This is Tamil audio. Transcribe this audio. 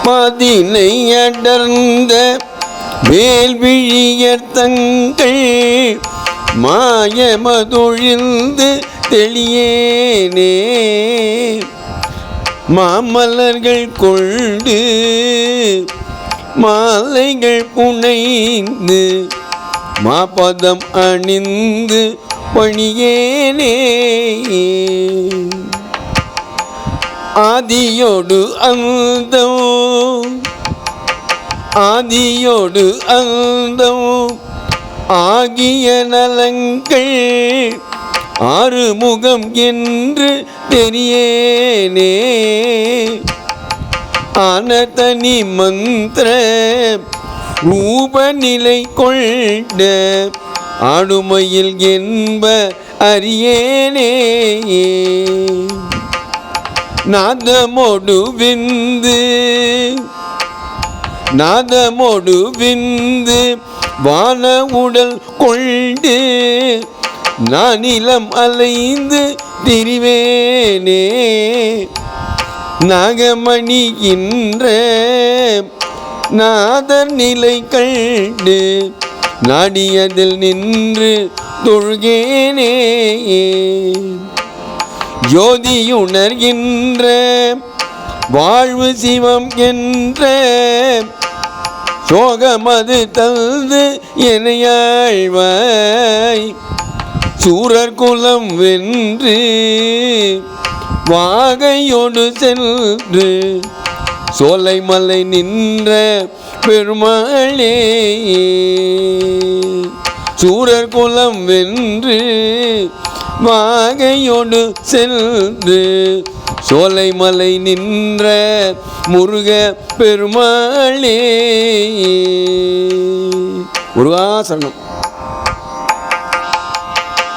மாதினை அடர்ந்த வேல்விழியர் தங்கள் மாயமதொழிந்து தெளியேனே மாமலர்கள் கொண்டு மாலைகள் புனைந்து மாபதம் அணிந்து பணியேனே ஆதியோடு அந்தம் ஆகிய நலங்கள் ஆறுமுகம் என்று தெரியேனே ஆனதனி மந்திர ரூபநிலை கொண்ட ஆடுமையில் என்ப அறியேனே நாதமோடு விந்து வான உடல் கொண்டு நானிலம் அலைந்து திரிவேனே நாகமணிகின்ற நாதர் நிலை கண்டு நாடியதில் நின்று தொழுகேனே ஜோதியுணர்கின்ற வாழ்வு சிவம் என்ற சோகமது தந்து எனையாழ்வாய் சூரர் குலம் வென்று வாகையோடு சென்று சோலைமலை நின்ற பெருமாளே சூரர் குலம் வென்று வாகையோடு சென்று சோலைமலை நின்ற முருக பெருமாளே. முருகா சரணம்.